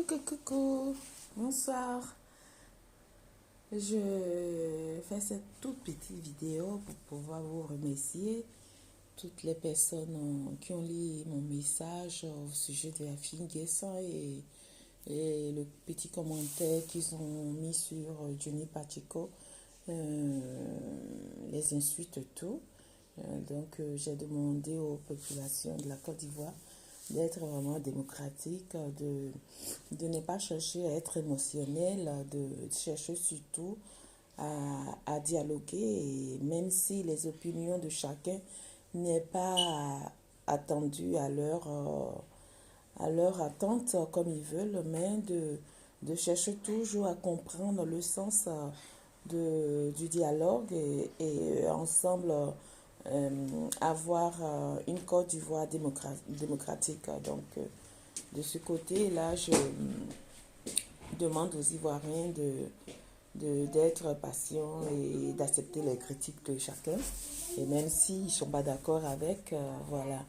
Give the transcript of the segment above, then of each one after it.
Coucou, bonsoir. Je fais cette toute petite vidéo pour pouvoir vous remercier toutes les personnes qui ont lu mon message au sujet de la fille Guessin et le petit commentaire qu'ils ont mis sur Johnny Pacheco, les insultes tout. J'ai demandé aux populations de la Côte d'Ivoire d'être vraiment démocratique, de ne pas chercher à être émotionnel, de chercher surtout à dialoguer, et même si les opinions de chacun n'est pas attendues à leur attente comme ils veulent, mais de chercher toujours à comprendre le sens du dialogue et ensemble avoir une Côte d'Ivoire démocratique. De ce côté-là, je demande aux Ivoiriens d'être patients et d'accepter les critiques de chacun. Et même s'ils ne sont pas d'accord avec, voilà.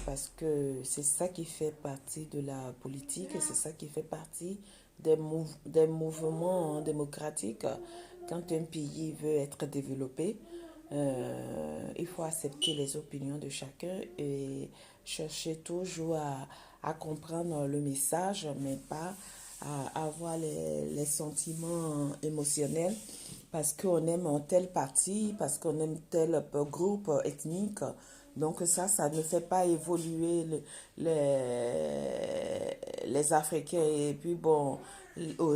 Parce que c'est ça qui fait partie de la politique et c'est ça qui fait partie des mouvements démocratiques. Quand un pays veut être développé, il faut accepter les opinions de chacun et chercher toujours à comprendre le message, mais pas à avoir les sentiments émotionnels parce qu'on aime un tel parti, parce qu'on aime tel groupe ethnique. Donc ça ne fait pas évoluer les Africains et puis bon,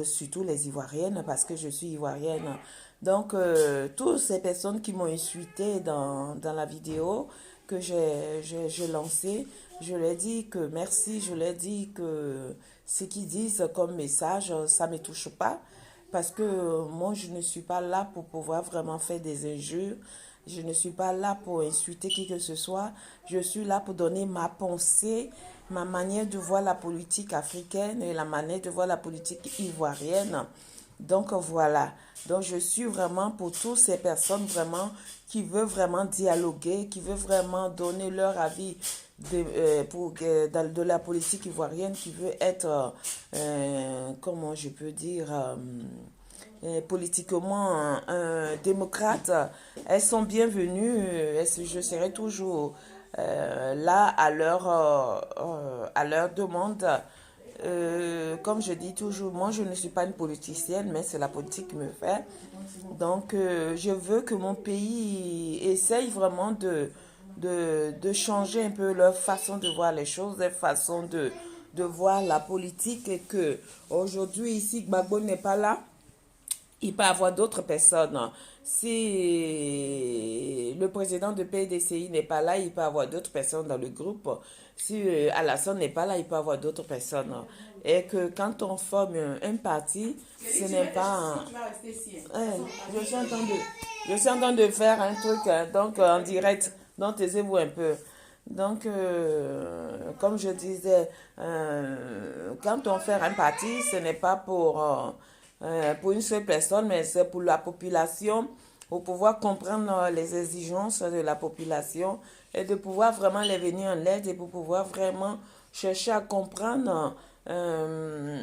surtout les Ivoiriennes parce que je suis Ivoirienne. Donc toutes ces personnes qui m'ont insulté dans la vidéo que j'ai lancée, je leur dis que merci, je leur dis que ce qu'ils disent comme message, ça ne me touche pas. Parce que moi, je ne suis pas là pour pouvoir vraiment faire des injures. Je ne suis pas là pour insulter qui que ce soit. Je suis là pour donner ma pensée, ma manière de voir la politique africaine et la manière de voir la politique ivoirienne. Donc voilà. Donc je suis vraiment pour toutes ces personnes vraiment qui veulent vraiment dialoguer, qui veulent vraiment donner leur avis de la politique ivoirienne, qui veut être, comment je peux dire, politiquement démocrate. Elles sont bienvenues. Je serai toujours là à leur demande. Comme je dis toujours, moi je ne suis pas une politicienne, mais c'est la politique qui me fait. Donc je veux que mon pays essaye vraiment de changer un peu leur façon de voir les choses, leur façon de voir la politique, et que aujourd'hui ici Gbagbo n'est pas là, il peut y avoir d'autres personnes. Si le président de PDCI n'est pas là, il peut y avoir d'autres personnes dans le groupe. Si Alassane n'est pas là, il peut y avoir d'autres personnes. Et que quand on forme un parti, ce n'est pas... Je suis en train de faire un truc donc en direct. Donc taisez-vous un peu. Donc, comme je disais, quand on fait un parti, ce n'est pas pour une seule personne, mais c'est pour la population, pour pouvoir comprendre les exigences de la population et de pouvoir vraiment les venir en aide et pour pouvoir vraiment chercher à comprendre le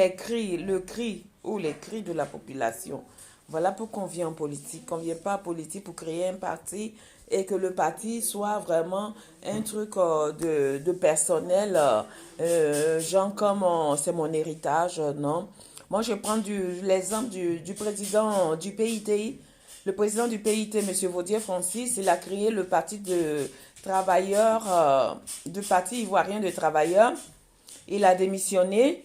cri ou les cris de la population. Voilà pourquoi on vient en politique. On ne vient pas en politique pour créer un parti et que le parti soit vraiment un truc de personnel, genre comme c'est mon héritage, non. Moi, je prends l'exemple du président du PIT. Le président du PIT, M. Vaudier Francis, il a créé le parti de travailleurs, du parti ivoirien de travailleurs. Il a démissionné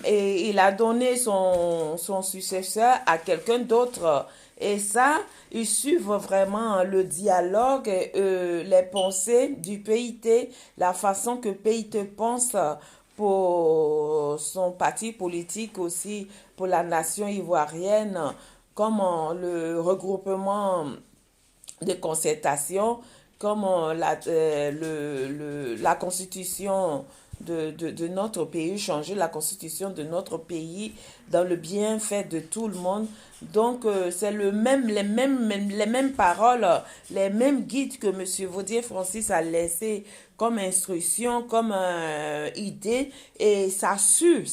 et il a donné son successeur à quelqu'un d'autre. Et ça, ils suivent vraiment le dialogue, les pensées du PIT, la façon que PIT pense pour son parti politique aussi, pour la nation ivoirienne, comme le regroupement de concertation, comme la constitution de notre pays, changer la constitution de notre pays dans le bienfait de tout le monde. Donc, c'est les mêmes paroles, les mêmes guides que M. Vaudier Francis a laissé comme instruction, comme idée, et ça sue.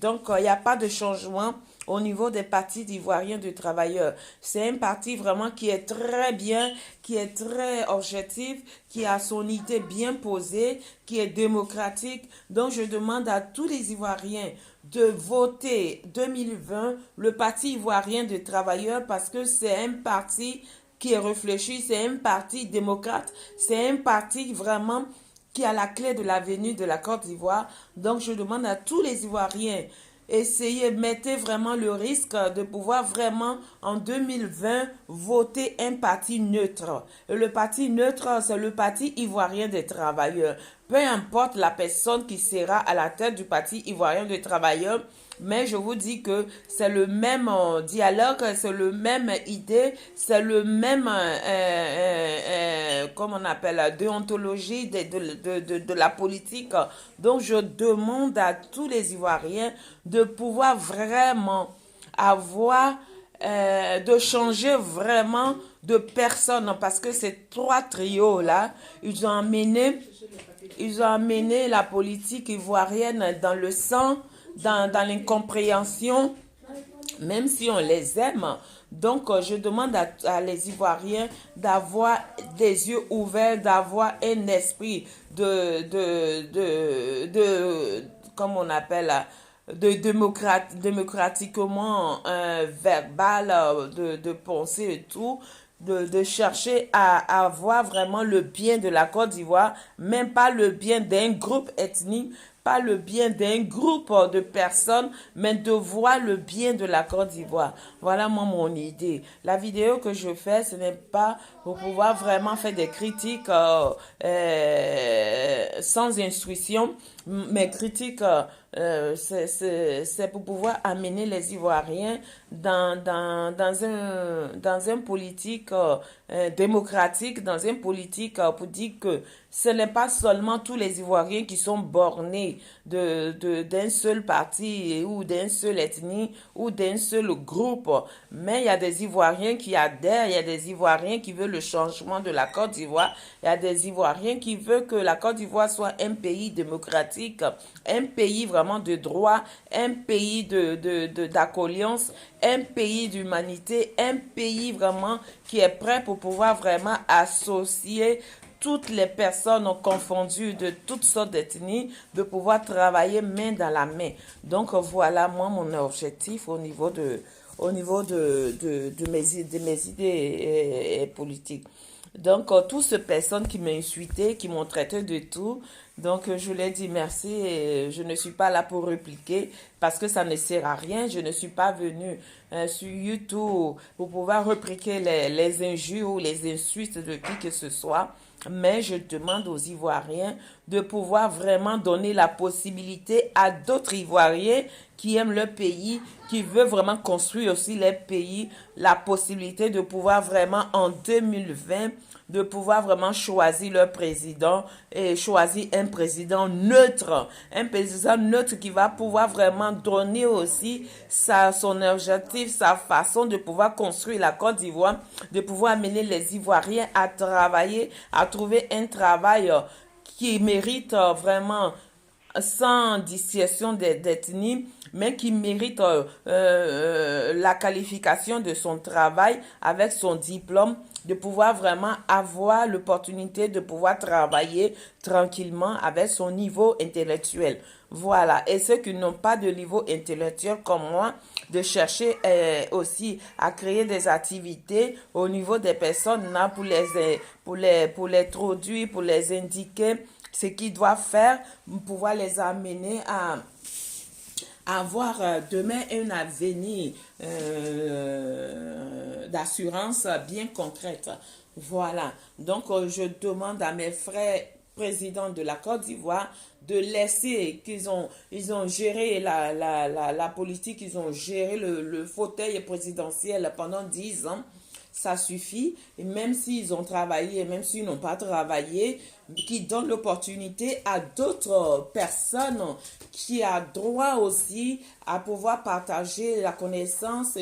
Donc, il n'y a pas de changement au niveau des partis d'Ivoiriens de travailleurs. C'est un parti vraiment qui est très bien, qui est très objectif, qui a son idée bien posée, qui est démocratique. Donc, je demande à tous les Ivoiriens de voter 2020 le Parti ivoirien de travailleurs parce que c'est un parti qui est réfléchi, c'est un parti démocrate, c'est un parti vraiment qui a la clé de l'avenir de la Côte d'Ivoire. Donc, je demande à tous les Ivoiriens, essayez, mettez vraiment le risque de pouvoir vraiment en 2020 voter un parti neutre. Et le parti neutre, c'est le Parti ivoirien des travailleurs. Peu importe la personne qui sera à la tête du Parti ivoirien des travailleurs, mais je vous dis que c'est le même dialogue, c'est le même idée, c'est le même, comment on appelle, déontologie de la politique. Donc, je demande à tous les Ivoiriens de pouvoir vraiment avoir, de changer vraiment de personne parce que ces trois trios-là, ils ont amené la politique ivoirienne dans le sang, dans l'incompréhension, même si on les aime. Donc, je demande à les Ivoiriens d'avoir des yeux ouverts, d'avoir un esprit comme on appelle, démocratiquement verbal, de penser et tout, de chercher à avoir vraiment le bien de la Côte d'Ivoire, même pas le bien d'un groupe ethnique, pas le bien d'un groupe de personnes, mais de voir le bien de la Côte d'Ivoire. Voilà moi mon idée. La vidéo que je fais, ce n'est pas pour pouvoir vraiment faire des critiques sans instruction. Mes critiques, c'est pour pouvoir amener les Ivoiriens dans un politique démocratique, dans un politique pour dire que ce n'est pas seulement tous les Ivoiriens qui sont bornés d'un seul parti ou d'un seul ethnie ou d'un seul groupe, mais il y a des Ivoiriens qui adhèrent, il y a des Ivoiriens qui veulent le changement de la Côte d'Ivoire, il y a des Ivoiriens qui veulent que la Côte d'Ivoire soit un pays démocratique, un pays vraiment de droit, un pays d'accolliance, un pays d'humanité, un pays vraiment qui est prêt pour pouvoir vraiment associer toutes les personnes confondues de toutes sortes d'ethnies, de pouvoir travailler main dans la main. Donc voilà moi mon objectif au niveau de mes idées politiques. Donc, toutes ces personnes qui m'ont insulté, qui m'ont traité de tout, donc je leur dis merci et je ne suis pas là pour répliquer parce que ça ne sert à rien. Je ne suis pas venue sur YouTube pour pouvoir répliquer les injures ou les insultes de qui que ce soit. Mais je demande aux Ivoiriens de pouvoir vraiment donner la possibilité à d'autres Ivoiriens qui aiment leur pays, qui veulent vraiment construire aussi leur pays, la possibilité de pouvoir vraiment en 2020, de pouvoir vraiment choisir leur président et choisir un président neutre qui va pouvoir vraiment donner aussi son objectif, sa façon de pouvoir construire la Côte d'Ivoire, de pouvoir amener les Ivoiriens à travailler, à trouver un travail qui mérite vraiment sans distinction d'ethnie, mais qui mérite la qualification de son travail avec son diplôme, de pouvoir vraiment avoir l'opportunité de pouvoir travailler tranquillement avec son niveau intellectuel. Voilà. Et ceux qui n'ont pas de niveau intellectuel comme moi, de chercher aussi à créer des activités au niveau des personnes là pour les introduire, pour les indiquer ce qu'ils doivent faire, pour pouvoir les amener à avoir demain un avenir d'assurance bien concrète. Voilà. Donc, je demande à mes frères présidents de la Côte d'Ivoire de laisser ils ont géré la politique, ils ont géré le fauteuil présidentiel pendant 10 ans. ça suffit. Et même s'ils ont travaillé, même s'ils n'ont pas travaillé, qui donne l'opportunité à d'autres personnes qui ont droit aussi à pouvoir partager la connaissance,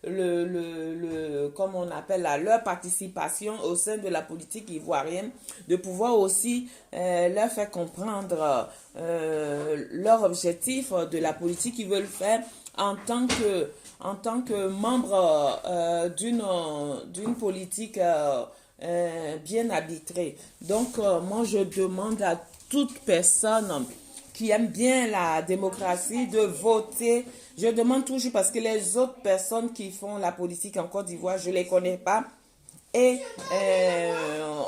comme on appelle leur participation au sein de la politique ivoirienne, de pouvoir aussi leur faire comprendre leur objectif de la politique qu'ils veulent faire en tant que membre d'une politique bien arbitrée. Donc, moi, je demande à toute personne qui aime bien la démocratie de voter. Je demande toujours parce que les autres personnes qui font la politique en Côte d'Ivoire, je ne les connais pas. Et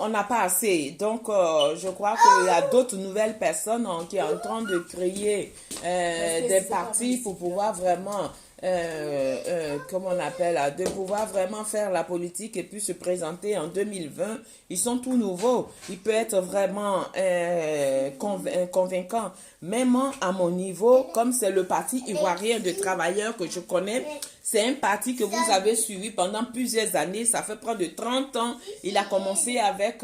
on n'a pas assez. Donc, je crois qu'il y a d'autres nouvelles personnes qui sont en train de créer des partis pour pouvoir vraiment, comme on appelle, de pouvoir vraiment faire la politique et puis se présenter en 2020. Ils sont tout nouveaux. Ils peuvent être vraiment convaincants. Même à mon niveau, comme c'est le parti ivoirien de travailleurs que je connais, c'est un parti que vous avez suivi pendant plusieurs années. Ça fait près de 30 ans. Il a commencé avec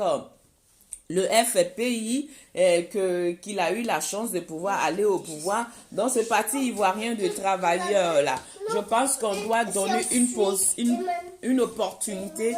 le FPI, qu'il a eu la chance de pouvoir aller au pouvoir. Dans ce parti ivoirien de travailleurs-là, je pense qu'on doit donner une opportunité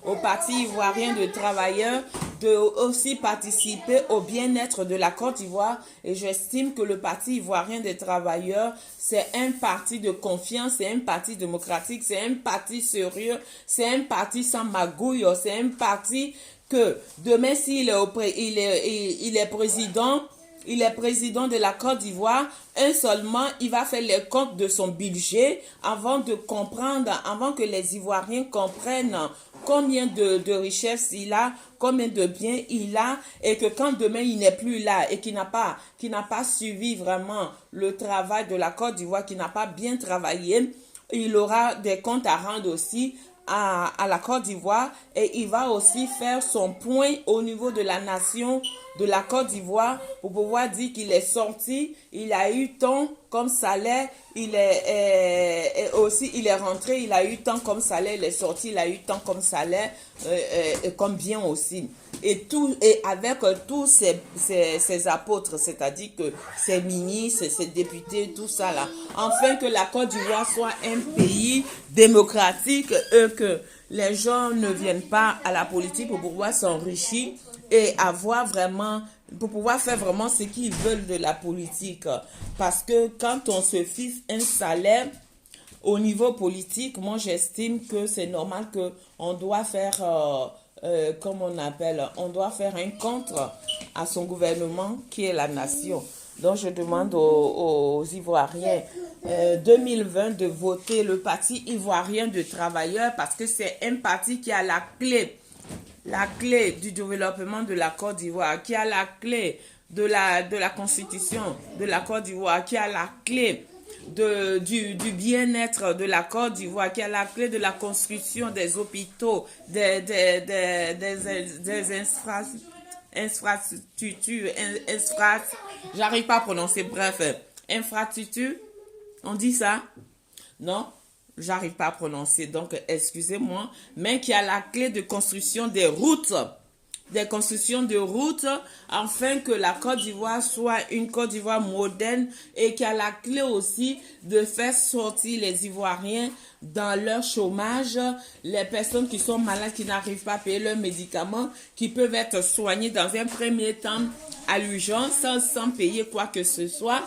au parti ivoirien de travailleurs de aussi participer au bien-être de la Côte d'Ivoire. Et j'estime que le parti ivoirien des travailleurs, c'est un parti de confiance, c'est un parti démocratique, c'est un parti sérieux, c'est un parti sans magouille, c'est un parti que demain, s'il est, il est président, il est président de la Côte d'Ivoire, il va faire les comptes de son budget avant de comprendre, avant que les Ivoiriens comprennent combien de richesses il a, combien de biens il a, et que quand demain il n'est plus là et qui n'a pas suivi vraiment le travail de la Côte d'Ivoire, qui n'a pas bien travaillé, il aura des comptes à rendre aussi à la Côte d'Ivoire, et il va aussi faire son point au niveau de la nation de la Côte d'Ivoire pour pouvoir dire qu'il est sorti, il a eu tant comme salaire, il est rentré, il a eu tant comme salaire, il est sorti, il a eu tant comme salaire, comme bien aussi. Et avec tous ces apôtres, c'est-à-dire que ces ministres, ces députés, tout ça là, afin que la Côte d'Ivoire soit un pays démocratique, que les gens ne viennent pas à la politique pour pouvoir s'enrichir et pour pouvoir faire vraiment ce qu'ils veulent de la politique. Parce que quand on se fixe un salaire au niveau politique, moi j'estime que c'est normal qu'on doit faire, on doit faire un contre à son gouvernement qui est la nation. Donc je demande aux Ivoiriens 2020 de voter le parti ivoirien de travailleurs, parce que c'est un parti qui a la clé du développement de la Côte d'Ivoire, qui a la clé de la constitution de la Côte d'Ivoire, qui a la clé du bien-être de la Côte d'Ivoire, qui a la clé de la construction des hôpitaux, des infrastructures, j'arrive pas à prononcer, bref, infrastructure, on dit ça? Non? J'arrive pas à prononcer, donc excusez-moi, mais qui a la clé de construction des routes, afin que la Côte d'Ivoire soit une Côte d'Ivoire moderne, et qui a la clé aussi de faire sortir les Ivoiriens dans leur chômage, les personnes qui sont malades, qui n'arrivent pas à payer leurs médicaments, qui peuvent être soignées dans un premier temps à l'urgence sans payer quoi que ce soit.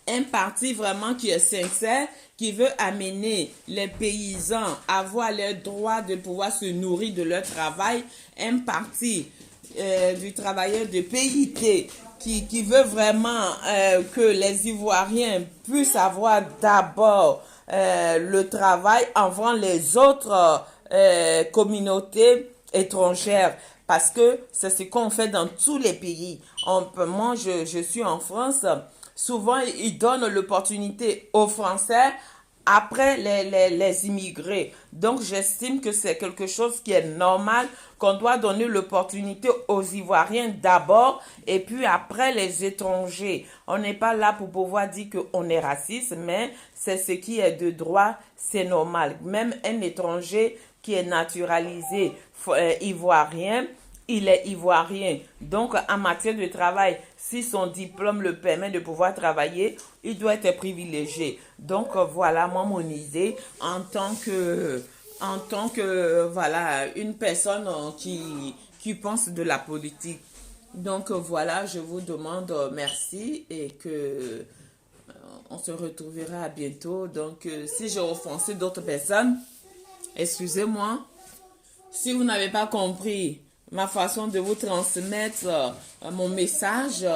Un parti vraiment qui est sincère, qui veut amener les paysans à avoir le droit de pouvoir se nourrir de leur travail. Un parti du travailleur de PIT qui veut vraiment que les Ivoiriens puissent avoir d'abord le travail avant les autres communautés étrangères. Parce que c'est ce qu'on fait dans tous les pays. Moi, je suis en France. Souvent, ils donnent l'opportunité aux Français après les immigrés. Donc, j'estime que c'est quelque chose qui est normal, qu'on doit donner l'opportunité aux Ivoiriens d'abord et puis après les étrangers. On n'est pas là pour pouvoir dire qu'on est raciste, mais c'est ce qui est de droit, c'est normal. Même un étranger qui est naturalisé ivoirien, il est ivoirien. Donc, en matière de travail, si son diplôme le permet de pouvoir travailler, il doit être privilégié. Donc, voilà, moi, mon idée en tant que voilà, une personne qui pense de la politique. Donc, voilà, je vous demande merci et que on se retrouvera bientôt. Donc, si j'ai offensé d'autres personnes, excusez-moi. Si vous n'avez pas compris ma façon de vous transmettre mon message,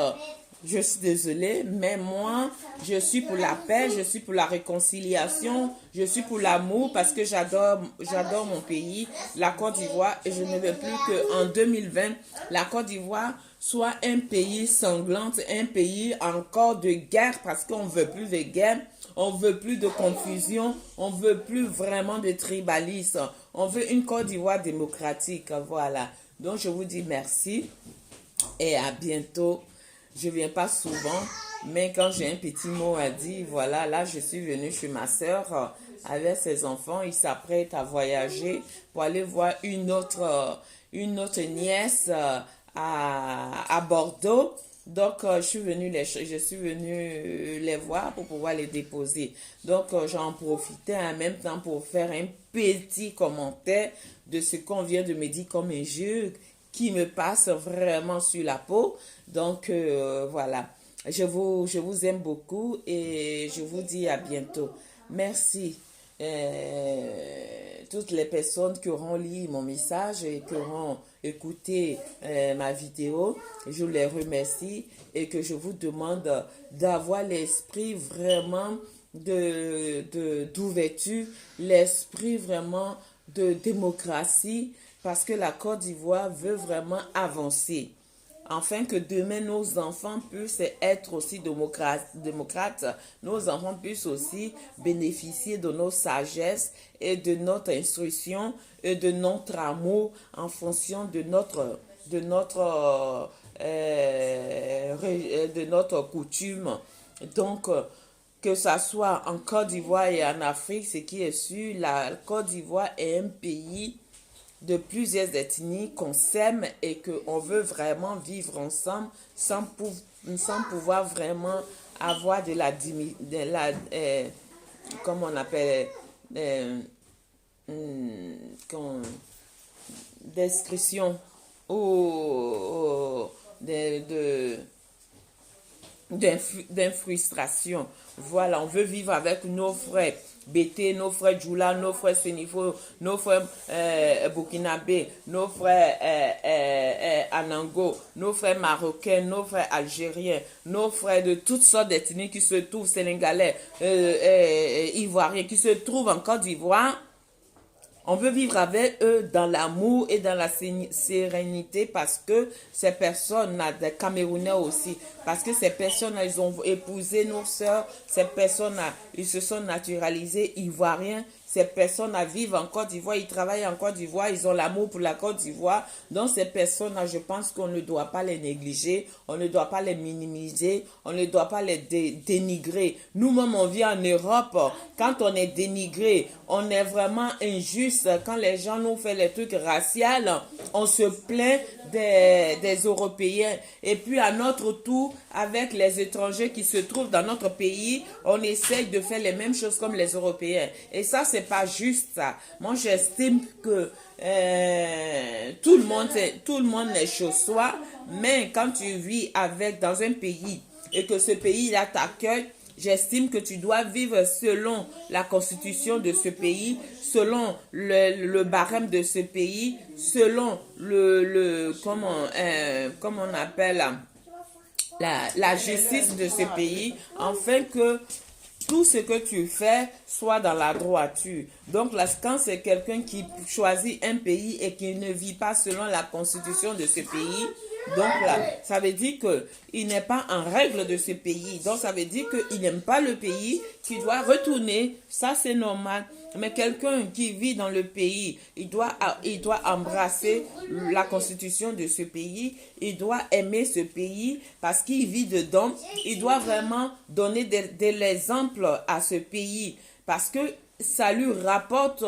je suis désolée, mais moi, je suis pour la paix, je suis pour la réconciliation, je suis pour l'amour parce que j'adore mon pays, la Côte d'Ivoire, et je ne veux plus qu'en 2020, la Côte d'Ivoire soit un pays sanglant, un pays encore de guerre parce qu'on ne veut plus de guerre. On veut plus de confusion, on veut plus vraiment de tribalisme. On veut une Côte d'Ivoire démocratique, voilà. Donc je vous dis merci et à bientôt. Je viens pas souvent, mais quand j'ai un petit mot à dire, voilà, là je suis venue chez ma soeur avec ses enfants. Ils s'apprêtent à voyager pour aller voir une autre nièce à Bordeaux. Donc, je suis venue les voir pour pouvoir les déposer. Donc, j'en profitais en même temps pour faire un petit commentaire de ce qu'on vient de me dire comme injure qui me passe vraiment sur la peau. Donc, voilà. Je vous aime beaucoup et je vous dis à bientôt. Merci. Toutes les personnes qui auront lu mon message et qui auront écouté ma vidéo, je les remercie et que je vous demande d'avoir l'esprit vraiment d'ouverture, l'esprit vraiment de démocratie parce que la Côte d'Ivoire veut vraiment avancer. Afin que demain nos enfants puissent être aussi démocrates, nos enfants puissent aussi bénéficier de nos sagesses et de notre instruction et de notre amour en fonction de notre coutume. Donc, que ça soit en Côte d'Ivoire et en Afrique, ce qui est sûr, la Côte d'Ivoire est un pays de plusieurs ethnies qu'on s'aime et qu'on veut vraiment vivre ensemble sans pouvoir vraiment avoir comment on appelle, description ou d'infrustration. Voilà, on veut vivre avec nos frères Bété, nos frères Djoula, nos frères Sénifo, nos frères Burkinabé, nos frères Anango, nos frères Marocains, nos frères Algériens, nos frères de toutes sortes d'ethnies qui se trouvent, Sénégalais, Ivoiriens, qui se trouvent en Côte d'Ivoire. On veut vivre avec eux dans l'amour et dans la sérénité parce que ces personnes, des Camerounais aussi, parce que ces personnes, ils ont épousé nos sœurs, ces personnes, ils se sont naturalisés ivoiriens, ces personnes vivent en Côte d'Ivoire, ils travaillent en Côte d'Ivoire, ils ont l'amour pour la Côte d'Ivoire. Donc ces personnes, je pense qu'on ne doit pas les négliger, on ne doit pas les minimiser, on ne doit pas les dénigrer. Nous-mêmes, on vit en Europe, quand on est dénigré, on est vraiment injuste. Quand les gens nous font les trucs raciaux, on se plaint des Européens. Et puis à notre tour, avec les étrangers qui se trouvent dans notre pays, on essaye de faire les mêmes choses comme les Européens. Et ça, c'est pas juste ça. Moi, j'estime que tout le monde est chez soi, mais quand tu vis dans un pays et que ce pays-là t'accueille, j'estime que tu dois vivre selon la constitution de ce pays, selon le barème de ce pays, selon comment on appelle la justice de ce pays, afin que tout ce que tu fais soit dans la droiture. Donc là, quand c'est quelqu'un qui choisit un pays et qui ne vit pas selon la constitution de ce pays, Donc là, ça veut dire qu'il n'est pas en règle de ce pays. Donc ça veut dire qu'il n'aime pas le pays, qu'il doit retourner. Ça, c'est normal. Mais quelqu'un qui vit dans le pays, il doit embrasser la constitution de ce pays. Il doit aimer ce pays parce qu'il vit dedans. Il doit vraiment donner de l'exemple à ce pays parce que ça lui rapporte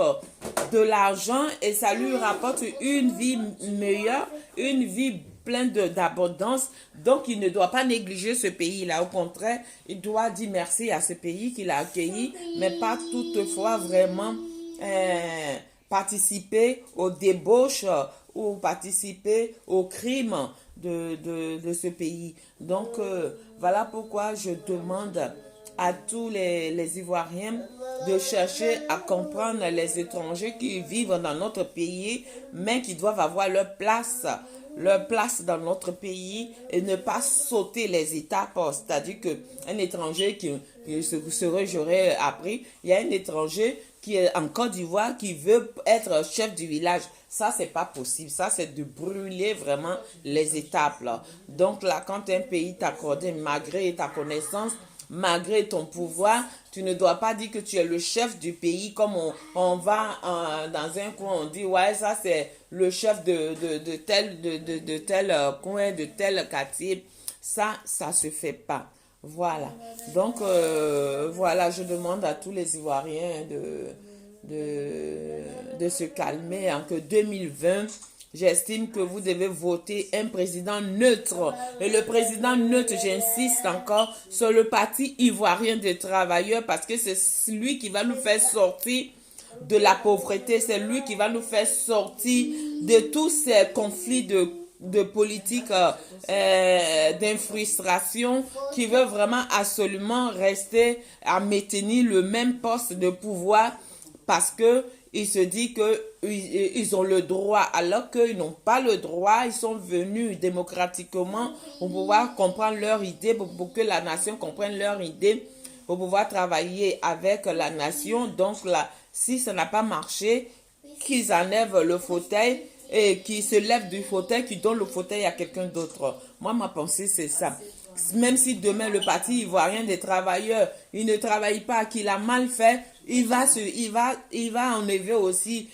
de l'argent et ça lui rapporte une vie meilleure, une vie pleine d'abondance. Donc, il ne doit pas négliger ce pays-là. Au contraire, il doit dire merci à ce pays qu'il a accueilli, mais pas toutefois vraiment participer aux débauches ou participer aux crimes de ce pays. Donc, voilà pourquoi je demande à tous les Ivoiriens de chercher à comprendre les étrangers qui vivent dans notre pays, mais qui doivent avoir leur place dans notre pays et ne pas sauter les étapes. C'est-à-dire qu'un étranger j'aurais appris, il y a un étranger qui est en Côte d'Ivoire qui veut être chef du village. Ça, c'est pas possible. Ça, c'est de brûler vraiment les étapes, là. Donc là, quand un pays t'accorde, malgré ta connaissance, malgré ton pouvoir, tu ne dois pas dire que tu es le chef du pays comme on va dans un coin, on dit ouais, ça c'est le chef de tel coin, de tel quartier. Ça se fait pas. Voilà. Donc, voilà, je demande à tous les Ivoiriens de se calmer en que 2020, j'estime que vous devez voter un président neutre. Et le président neutre, j'insiste encore, sur le parti ivoirien des travailleurs parce que c'est lui qui va nous faire sortir de la pauvreté. C'est lui qui va nous faire sortir de tous ces conflits de politique d'infrustration qui veut vraiment absolument rester à maintenir le même poste de pouvoir parce que il se dit qu'ils ont le droit alors qu'ils n'ont pas le droit. Ils sont venus démocratiquement pour pouvoir comprendre leur idée, pour que la nation comprenne leur idée, pour pouvoir travailler avec la nation. Donc là, si ça n'a pas marché, qu'ils enlèvent le fauteuil et qu'ils se lèvent du fauteuil, qu'ils donnent le fauteuil à quelqu'un d'autre. Moi, ma pensée, c'est ça. Même si demain le parti ivoirien des travailleurs, il ne travaille pas, qu'il a mal fait, il va enlever aussi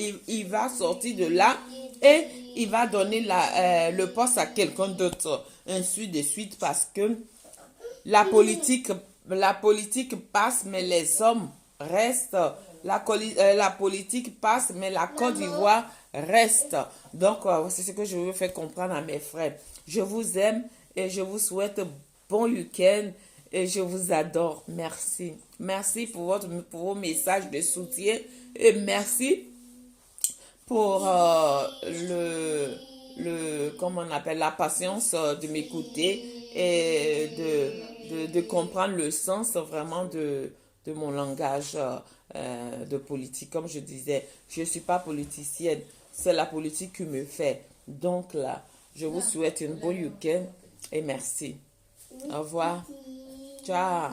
il va sortir de là et il va donner le poste à quelqu'un d'autre, ainsi de suite, parce que la politique passe, mais les hommes restent. La politique passe, mais la Côte d'Ivoire reste. Donc, c'est ce que je veux faire comprendre à mes frères. Je vous aime et je vous souhaite bon week-end et je vous adore. Merci. Merci pour vos messages de soutien et merci pour comment on appelle, la patience de m'écouter et de comprendre le sens vraiment de mon langage de politique. Comme je disais, je ne suis pas politicienne, c'est la politique qui me fait. Donc là, je vous souhaite un bon week-end et merci. Au revoir. Ciao.